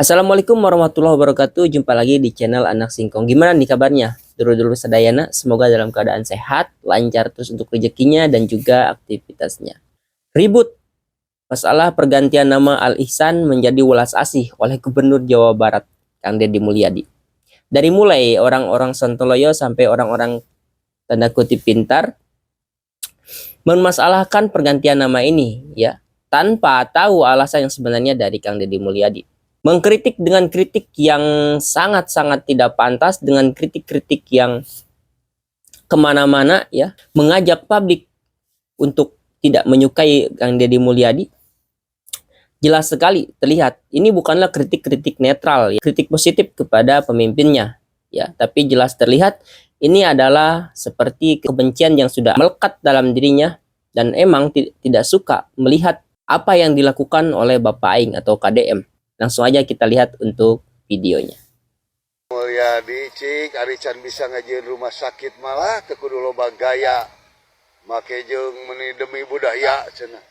Assalamualaikum warahmatullahi wabarakatuh. Jumpa lagi di channel Anak Singkong. Gimana nih kabarnya? Dulu-dulu sadayana, semoga dalam keadaan sehat, lancar terus untuk rezekinya dan juga aktivitasnya. Ribut masalah pergantian nama Al Ihsan menjadi Welas Asih oleh Gubernur Jawa Barat, Kang Deddy Mulyadi. Dari mulai orang-orang sontoloyo sampai orang-orang tanda kutip pintar memasalahkan pergantian nama ini, ya, tanpa tahu alasan yang sebenarnya dari Kang Deddy Mulyadi. Mengkritik dengan kritik yang sangat-sangat tidak pantas, dengan kritik-kritik yang kemana-mana, ya, mengajak publik untuk tidak menyukai Kang Deddy Mulyadi. Jelas sekali terlihat ini bukanlah kritik-kritik netral, ya, kritik positif kepada pemimpinnya, ya, tapi jelas terlihat ini adalah seperti kebencian yang sudah melekat dalam dirinya dan emang tidak suka melihat apa yang dilakukan oleh Bapak Aing atau KDM. Langsung aja kita lihat untuk videonya. Mulyadi cik ari can bisa ngajieun rumah sakit malah teu kudu loba gaya make jeung meuni demi budaya cenah.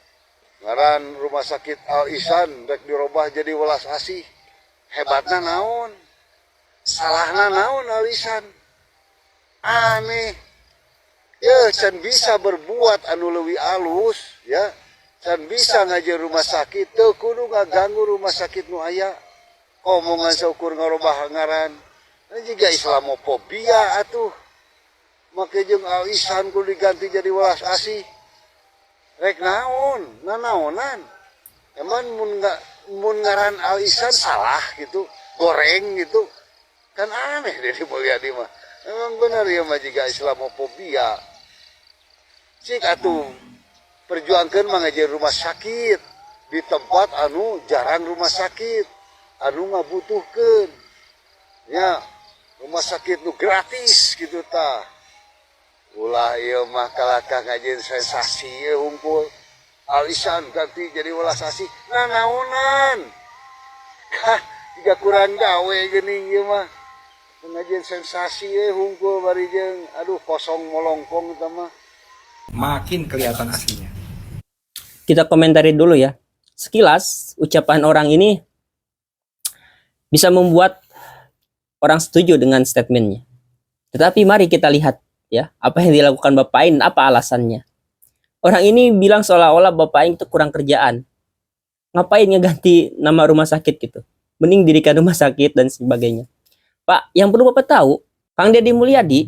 Ngaran rumah sakit Al Ihsan rek dirobah jadi Welas Asih. Hebatna naon? Salahna naon Al Ihsan? Aneh. Ya can bisa berbuat anu leuwih alus ya. Dan bisa ngajieun rumah sakit teu kudu ngaganggu rumah sakit nu aya. Omongan saukur ngarobah ngaran. Jiga Islamofobia atuh. Make jeung Al Ihsan kudu diganti jadi Welas Asih. Rek naon? Nanaonan? Emang mun ngaran Al Ihsan salah gitu, goreng gitu. Kan aneh Deddy Mulyadi mah. Emang benar ya mah jiga Islamofobia. Cik atuh perjuangkan mengajieun rumah sakit di tempat anu jarang rumah sakit anu ngabutuhkeun ya rumah sakit nu gratis gitu tah ulah ieu mah kalakah ngajieun sensasi hungkul Al Ihsan ganti jadi Welas Asih nanaonan jika kurang gawe geuning ieu mah ngajieun sensasi hungkul bari jeung aduh kosong molongkong eta mah makin kelihatan aslinya. Kita komentari dulu ya. Sekilas ucapan orang ini bisa membuat orang setuju dengan statementnya. Tetapi mari kita lihat ya, apa yang dilakukan Bapak Aing, apa alasannya. Orang ini bilang seolah-olah Bapak Aing itu kurang kerjaan. Ngapain ngeganti nama rumah sakit gitu? Mending dirikan rumah sakit dan sebagainya. Pak, yang perlu Bapak tahu, Kang Deddy Mulyadi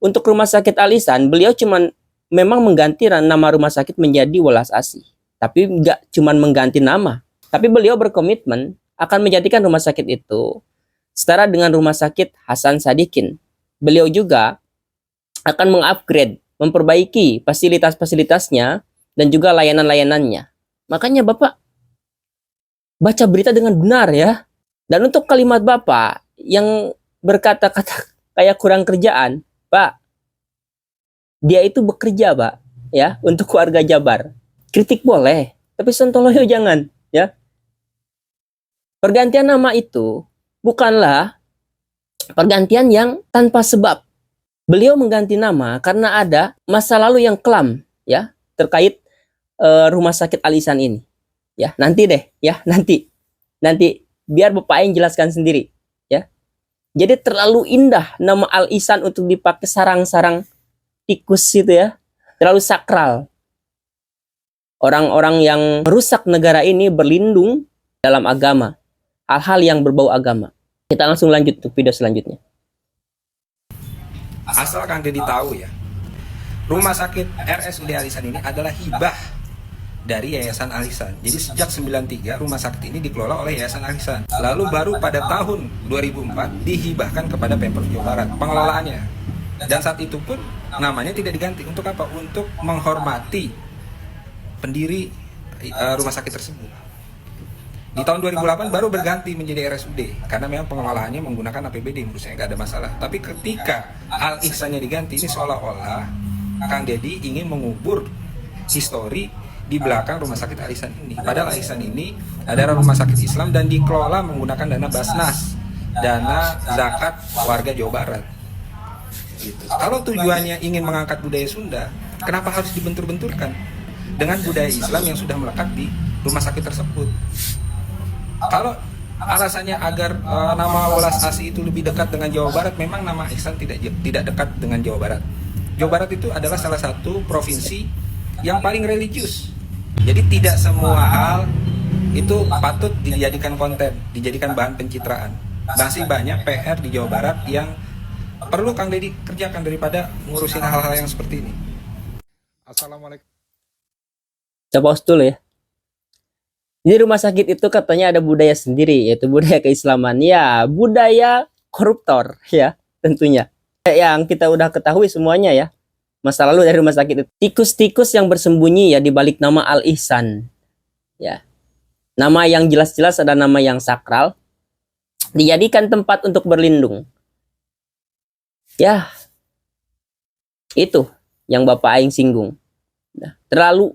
untuk rumah sakit Al Ihsan, beliau cuman memang mengganti nama rumah sakit menjadi Welas Asih. Tapi nggak cuma mengganti nama. Tapi beliau berkomitmen akan menjadikan rumah sakit itu setara dengan rumah sakit Hasan Sadikin. Beliau juga akan mengupgrade, memperbaiki fasilitas-fasilitasnya dan juga layanan-layanannya. Makanya Bapak baca berita dengan benar ya. Dan untuk kalimat Bapak yang berkata-kata kayak kurang kerjaan, Pak, dia itu bekerja, Pak, ya, untuk warga Jabar. Kritik boleh, tapi sontoloyo jangan, ya. Pergantian nama itu bukanlah pergantian yang tanpa sebab. Beliau mengganti nama karena ada masa lalu yang kelam, ya, terkait rumah sakit Al Ihsan ini. Ya, nanti deh, ya, nanti biar Bapak Aing jelaskan sendiri, ya. Jadi terlalu indah nama Al Ihsan untuk dipakai sarang-sarang tikus itu ya, terlalu sakral. Orang-orang yang merusak negara ini berlindung dalam agama, hal-hal yang berbau agama. Kita langsung lanjut untuk video selanjutnya. Asal Kang Deddy tahu ya, rumah sakit RSUD Al Ihsan ini adalah hibah dari Yayasan Al Ihsan. Jadi sejak 93 rumah sakit ini dikelola oleh Yayasan Al Ihsan. Lalu baru pada tahun 2004 dihibahkan kepada Pemprov Jawa Barat pengelolaannya. Dan saat itu pun namanya tidak diganti. Untuk apa? Untuk menghormati pendiri rumah sakit tersebut. Di tahun 2008 baru berganti menjadi RSUD karena memang pengelolaannya menggunakan APBD, menurut saya nggak ada masalah. Tapi ketika Al Ihsannya diganti, ini seolah-olah Kang Deddy ingin mengubur histori di belakang rumah sakit Al Ihsan ini. Padahal Al Ihsan ini adalah rumah sakit Islam dan dikelola menggunakan dana Basnas, dana zakat warga Jawa Barat. Gitu. Kalau tujuannya ingin mengangkat budaya Sunda, kenapa harus dibentur-benturkan dengan budaya Islam yang sudah melekat di rumah sakit tersebut? Kalau alasannya agar nama Welas Asih itu lebih dekat dengan Jawa Barat. Memang nama Ihsan tidak dekat dengan Jawa Barat. Jawa Barat itu adalah salah satu provinsi yang paling religius. Jadi tidak semua hal itu patut dijadikan konten, dijadikan bahan pencitraan. Masih banyak PR di Jawa Barat yang perlu Kang Deddy kerjakan daripada ngurusin hal-hal yang seperti ini. Assalamualaikum. Saya pause dulu ya. Di rumah sakit itu katanya ada budaya sendiri, yaitu budaya keislaman. Ya, budaya koruptor ya, tentunya. Yang kita udah ketahui semuanya ya. Masa lalu dari rumah sakit itu. Tikus-tikus yang bersembunyi ya di balik nama Al Ihsan. Ya. Nama yang jelas-jelas ada nama yang sakral. Dijadikan tempat untuk berlindung. Ya. Itu yang Bapak Aing singgung. Nah, terlalu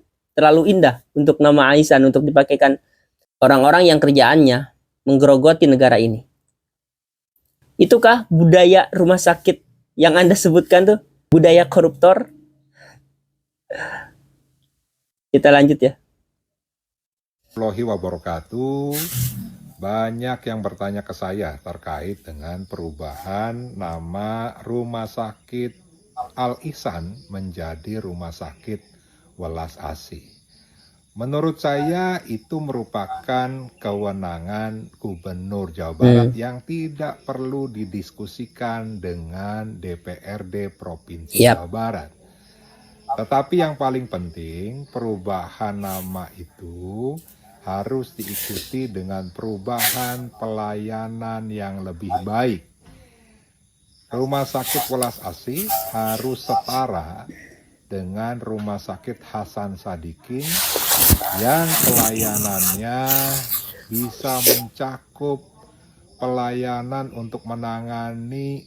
indah untuk nama Ihsan untuk dipakaikan orang-orang yang kerjaannya menggerogoti negara ini. Itukah budaya rumah sakit yang Anda sebutkan tuh? Budaya koruptor? Kita lanjut ya. Warahmatullahi wabarakatuh. Banyak yang bertanya ke saya terkait dengan perubahan nama Rumah Sakit Al Ihsan menjadi Rumah Sakit Welas Asih. Menurut saya itu merupakan kewenangan Gubernur Jawa Barat yang tidak perlu didiskusikan dengan DPRD Provinsi Jawa Barat. Tetapi yang paling penting, perubahan nama itu harus diikuti dengan perubahan pelayanan yang lebih baik. Rumah Sakit Welas Asih harus setara dengan Rumah Sakit Hasan Sadikin yang pelayanannya bisa mencakup pelayanan untuk menangani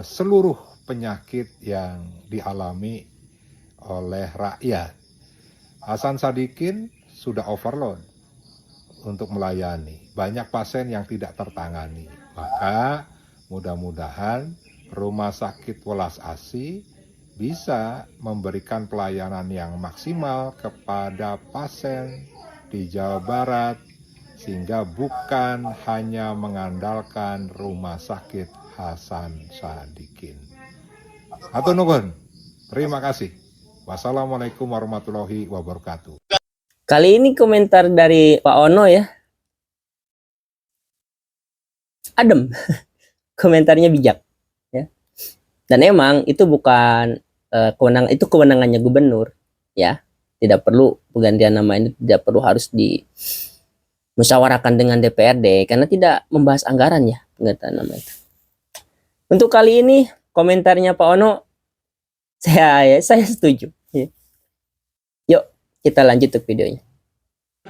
seluruh penyakit yang dialami oleh rakyat. Hasan Sadikin sudah overload untuk melayani. Banyak pasien yang tidak tertangani. Maka mudah-mudahan Rumah Sakit Welas Asih bisa memberikan pelayanan yang maksimal kepada pasien di Jawa Barat sehingga bukan hanya mengandalkan Rumah Sakit Hasan Sadikin. Hatur nuhun. Terima kasih. Wassalamualaikum warahmatullahi wabarakatuh. Kali ini komentar dari Pak Ono ya. Adem. Komentarnya bijak ya. Dan emang itu bukan kewenangannya gubernur ya. Tidak perlu penggantian nama ini tidak perlu harus dimusyawarahkan dengan DPRD karena tidak membahas anggaran ya penggantian nama itu. Untuk kali ini komentarnya Pak Ono saya setuju. Ya. Yuk kita lanjut ke videonya.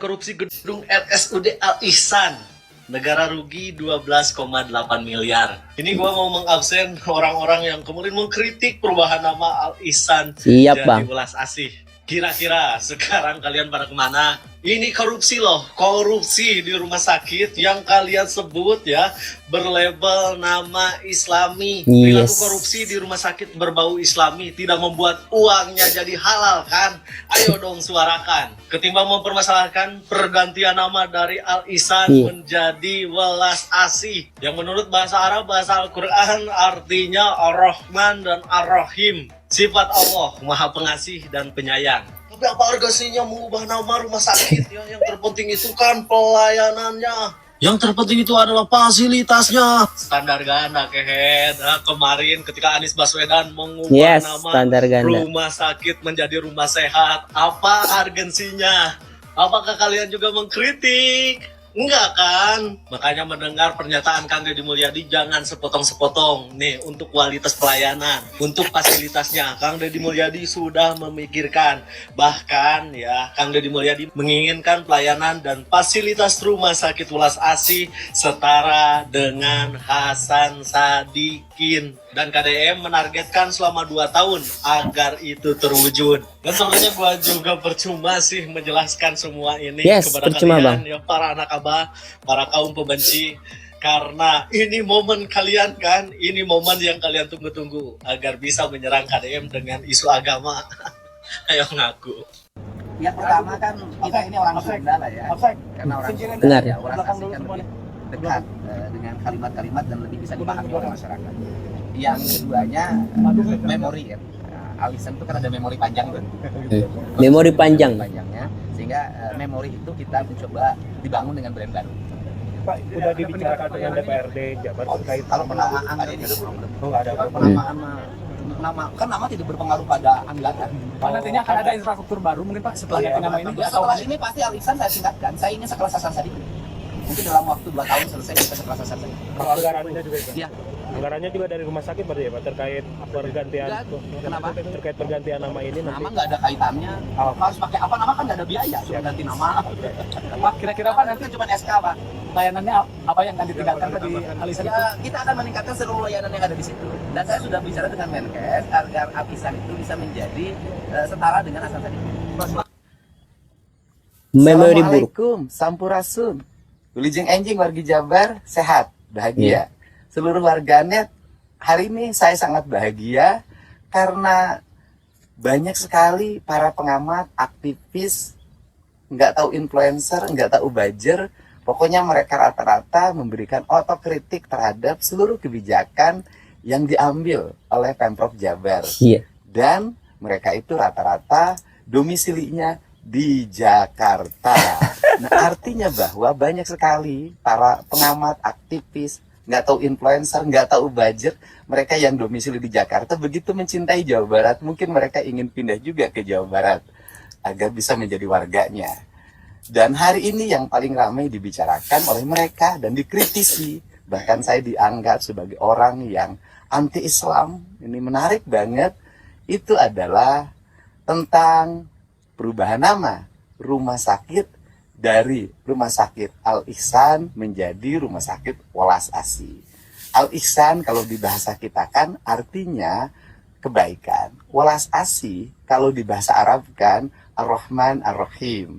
Korupsi gedung RSUD Al Ihsan, negara rugi 12,8 miliar. Ini gua mau mengabsen orang-orang yang kemudian mengkritik perubahan nama Al Ihsan Siap, jadi Bang. Welas Asih. Kira-kira sekarang kalian pada kemana? Ini korupsi loh, korupsi di rumah sakit yang kalian sebut ya berlabel nama Islami. Perilaku korupsi di rumah sakit berbau Islami tidak membuat uangnya jadi halal kan? Ayo dong suarakan. Ketimbang mempermasalahkan pergantian nama dari Al Ihsan menjadi Welas Asih yang menurut bahasa Arab, bahasa Al-Quran artinya Ar-Rahman dan Ar-Rahim. Sifat Allah, Maha Pengasih dan Penyayang. Tapi apa urgensinya mengubah nama rumah sakit ya? Yang terpenting itu kan pelayanannya. Yang terpenting itu adalah fasilitasnya. Standar ganda kehead. Nah, kemarin ketika Anies Baswedan mengubah nama rumah sakit menjadi rumah sehat. Apa urgensinya? Apakah kalian juga mengkritik? Enggak kan? Makanya mendengar pernyataan Kang Deddy Mulyadi jangan sepotong-sepotong. Nih, untuk kualitas pelayanan, untuk fasilitasnya, Kang Deddy Mulyadi sudah memikirkan. Bahkan ya, Kang Deddy Mulyadi menginginkan pelayanan dan fasilitas rumah sakit Welas Asih setara dengan Hasan Sadikin. Dan KDM menargetkan selama 2 tahun agar itu terwujud. Dan sebenarnya gua juga percuma sih menjelaskan semua ini kepada kalian, Bang. Ya, para anak abah, para kaum pembenci. Karena ini momen kalian kan, ini momen yang kalian tunggu-tunggu agar bisa menyerang KDM dengan isu agama. Ayo ngaku. Yang pertama kan kita ini orang Sunda lah ya. Karena orang Sunda Benar. ya, orang asli kan lebih dekat dengan kalimat-kalimat dan lebih bisa dipahami oleh masyarakat. Yang keduanya memori ya. Alisan itu kan ada memori panjang kan. Memori panjang. Panjangnya sehingga memori itu kita mencoba dibangun dengan brand baru. Pak, udah dibicarakan dengan DPRD Jabar terkait Kalau penamaan nggak ada problem. Oh, nggak ada. Kalau penamaan nama tidak berpengaruh pada anggaran. Pak, nantinya akan ada infrastruktur baru mungkin Pak setelah ganti nama ini? Ya, setelah ini pasti Alisan saya tingkatkan. Saya ingin sekelas Hasan Sadikin. Mungkin dalam waktu 2 tahun selesai kita sekelas Hasan Sadikin. Kalau anggarannya juga ya? Iya. Anggarannya juga dari rumah sakit berarti ya Pak terkait pergantian. Kenapa? Terkait pergantian nama ini Nama nanti. nggak ada kaitannya. Harus pakai apa nama kan nggak ada biaya. Cuma ganti nama. Pak, kira-kira Pak nanti Itu cuma SK Pak. layanannya apa yang akan ditingkatkan Pak di Alisan itu? Ya, kita akan meningkatkan seluruh layanan yang ada di situ. Dan saya sudah bicara dengan Menkes agar Alisan itu bisa menjadi setara dengan Hasan Sadikin. Memori buruk. Assalamualaikum, Sampurasun. Wilujeng enjing wargi Jabar, sehat, bahagia. Seluruh warganet, hari ini saya sangat bahagia karena banyak sekali para pengamat, aktivis, nggak tahu influencer, nggak tahu buzzer, pokoknya mereka rata-rata memberikan otokritik terhadap seluruh kebijakan yang diambil oleh Pemprov Jabar. Iya. Dan mereka itu rata-rata domisilinya di Jakarta. Nah, artinya bahwa banyak sekali para pengamat, aktivis, nggak tahu influencer, nggak tahu budget, mereka yang domisili di Jakarta begitu mencintai Jawa Barat, mungkin mereka ingin pindah juga ke Jawa Barat agar bisa menjadi warganya. Dan hari ini yang paling ramai dibicarakan oleh mereka dan dikritisi, bahkan saya dianggap sebagai orang yang anti-Islam, ini menarik banget, itu adalah tentang perubahan nama rumah sakit dari Rumah Sakit Al-Ihsan menjadi Rumah Sakit Welas Asih. Al-Ihsan kalau di bahasa kita kan artinya kebaikan. Welas Asih kalau di bahasa Arab kan Ar-Rahman Ar-Rahim.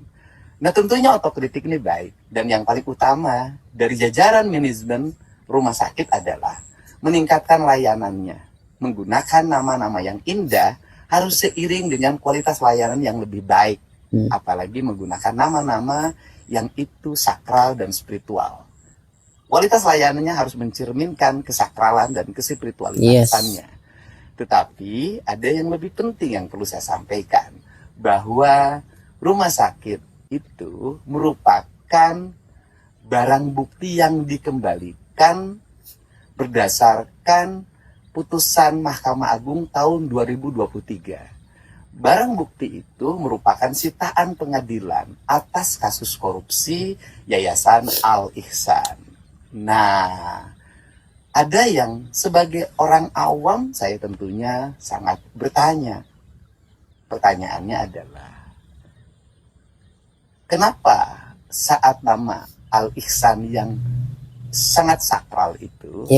Nah tentunya otokritik ini baik. Dan yang paling utama dari jajaran manajemen rumah sakit adalah meningkatkan layanannya. Menggunakan nama-nama yang indah harus seiring dengan kualitas layanan yang lebih baik. Apalagi menggunakan nama-nama yang itu sakral dan spiritual. Kualitas layanannya harus mencerminkan kesakralan dan kespiritualitasannya. Tetapi ada yang lebih penting yang perlu saya sampaikan. Bahwa rumah sakit itu merupakan barang bukti yang dikembalikan berdasarkan putusan Mahkamah Agung tahun 2023. Barang bukti itu merupakan sitaan pengadilan atas kasus korupsi Yayasan Al-Ihsan. Nah, ada yang sebagai orang awam saya tentunya sangat bertanya. Pertanyaannya adalah, kenapa saat nama Al-Ihsan yang sangat sakral itu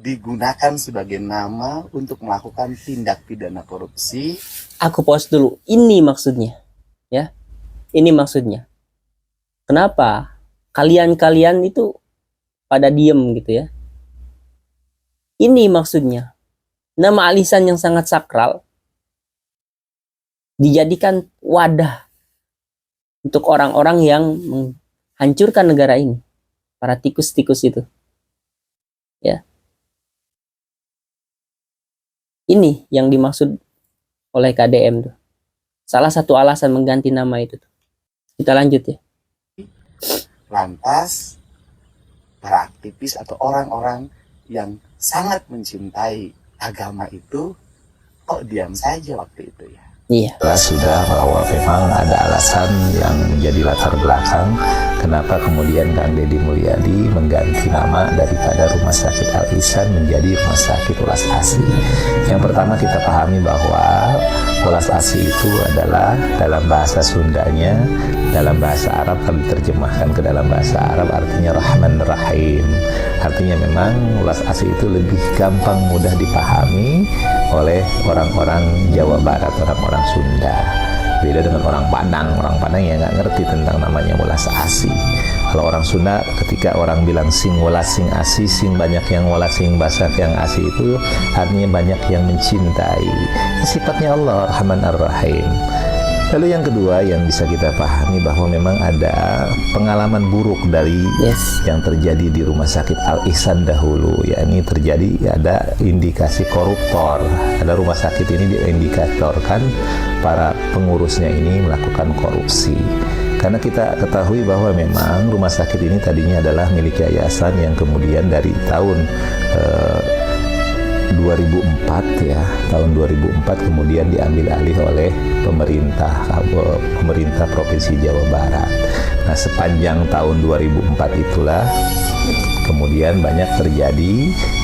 digunakan sebagai nama untuk melakukan tindak pidana korupsi? Aku pause dulu. Ini maksudnya. Ya. Ini maksudnya. Kenapa kalian-kalian itu pada diem gitu ya? Ini maksudnya. Nama Alisan yang sangat sakral dijadikan wadah untuk orang-orang yang menghancurkan negara ini. Para tikus-tikus itu. Ya. Ini yang dimaksud oleh KDM tuh. Salah satu alasan mengganti nama itu tuh. Kita lanjut ya. Lantas para aktivis atau orang-orang yang sangat mencintai agama itu kok diam saja waktu itu ya? Iya. Sudah bahwa memang ada alasan yang menjadi latar belakang kenapa kemudian Kang Deddy Mulyadi mengganti nama daripada Rumah Sakit Al-Ihsan menjadi Rumah Sakit Welas Asih. Yang pertama kita pahami bahwa Welas Asih itu adalah dalam bahasa Sundanya, dalam bahasa Arab kalau diterjemahkan ke dalam bahasa Arab artinya Rahman Rahim. Artinya memang Welas Asih itu lebih gampang mudah dipahami oleh orang-orang Jawa Barat, orang-orang Sunda. Beda dengan orang Padang yang nggak ngerti tentang namanya Welas Asih. Kalau orang Sunda ketika orang bilang sing welas sing asih, sing banyak yang welas sing basak yang asih itu artinya banyak yang mencintai. Sifatnya Allah Rahman Ar-Rahim. Lalu yang kedua yang bisa kita pahami bahwa memang ada pengalaman buruk dari yang terjadi di Rumah Sakit Al Ihsan dahulu. Ya, ini terjadi ada indikasi koruptor. Ada rumah sakit ini diindikatorkan para pengurusnya ini melakukan korupsi. Karena kita ketahui bahwa memang rumah sakit ini tadinya adalah milik yayasan yang kemudian dari tahun 2004 ya, tahun 2004 kemudian diambil alih oleh pemerintah Provinsi Jawa Barat. Nah, sepanjang tahun 2004 itulah kemudian banyak terjadi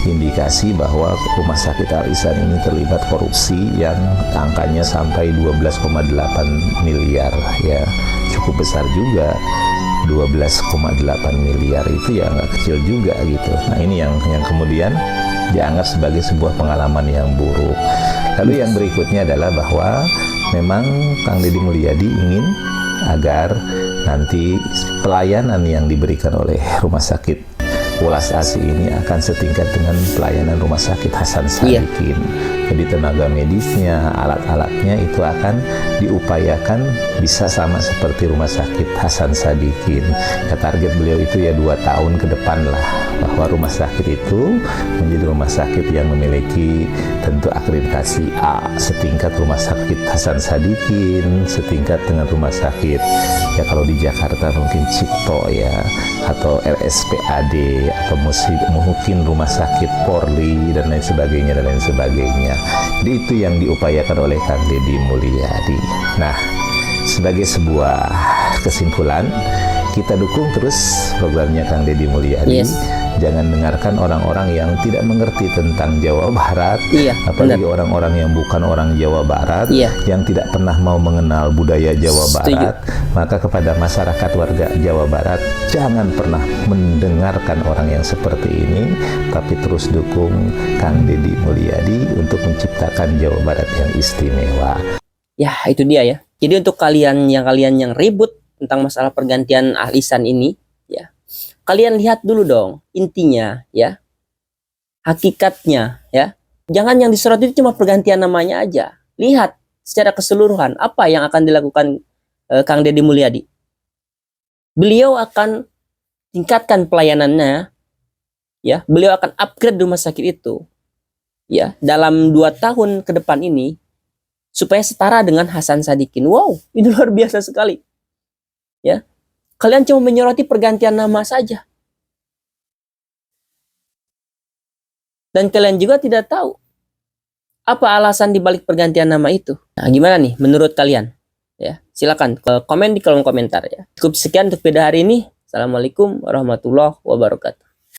indikasi bahwa Rumah Sakit Al Ihsan ini terlibat korupsi yang angkanya sampai 12,8 miliar ya, cukup besar juga. 12,8 miliar itu ya nggak kecil juga gitu. Nah, ini yang kemudian dianggap sebagai sebuah pengalaman yang buruk. Lalu yang berikutnya adalah bahwa memang Kang Deddy Mulyadi ingin agar nanti pelayanan yang diberikan oleh Rumah Sakit Ulas Asih ini akan setingkat dengan pelayanan Rumah Sakit Hasan Sadikin. Jadi tenaga medisnya, alat-alatnya itu akan diupayakan bisa sama seperti Rumah Sakit Hasan Sadikin. Ya, target beliau itu ya 2 tahun ke depan lah, bahwa rumah sakit itu menjadi rumah sakit yang memiliki tentu akreditasi A, setingkat Rumah Sakit Hasan Sadikin, setingkat dengan rumah sakit ya kalau di Jakarta mungkin Cipto ya, atau RSPAD, atau mungkin Rumah Sakit Polri dan lain sebagainya. Jadi itu yang diupayakan oleh Kang Deddy Mulyadi. Nah, sebagai sebuah kesimpulan, kita dukung terus programnya Kang Deddy Mulyadi. Jangan dengarkan orang-orang yang tidak mengerti tentang Jawa Barat, apalagi orang-orang yang bukan orang Jawa Barat, yang tidak pernah mau mengenal budaya Jawa Barat. Maka kepada masyarakat warga Jawa Barat, jangan pernah mendengarkan orang yang seperti ini, tapi terus dukung Kang Deddy Mulyadi untuk menciptakan Jawa Barat yang istimewa. Ya, itu dia ya. Jadi untuk kalian yang ribut tentang masalah pergantian Al Ihsan ini, ya, kalian lihat dulu dong intinya ya, hakikatnya ya. Jangan yang disorot itu cuma pergantian namanya aja. Lihat secara keseluruhan apa yang akan dilakukan Kang Deddy Mulyadi. Beliau akan tingkatkan pelayanannya ya. Beliau akan upgrade rumah sakit itu ya dalam 2 tahun ke depan ini supaya setara dengan Hasan Sadikin. Wow, ini luar biasa sekali ya. Kalian cuma menyoroti pergantian nama saja. Dan kalian juga tidak tahu apa alasan dibalik pergantian nama itu. Nah, gimana nih menurut kalian? Ya, silakan komen di kolom komentar ya. Cukup sekian untuk video hari ini. Assalamualaikum warahmatullahi wabarakatuh.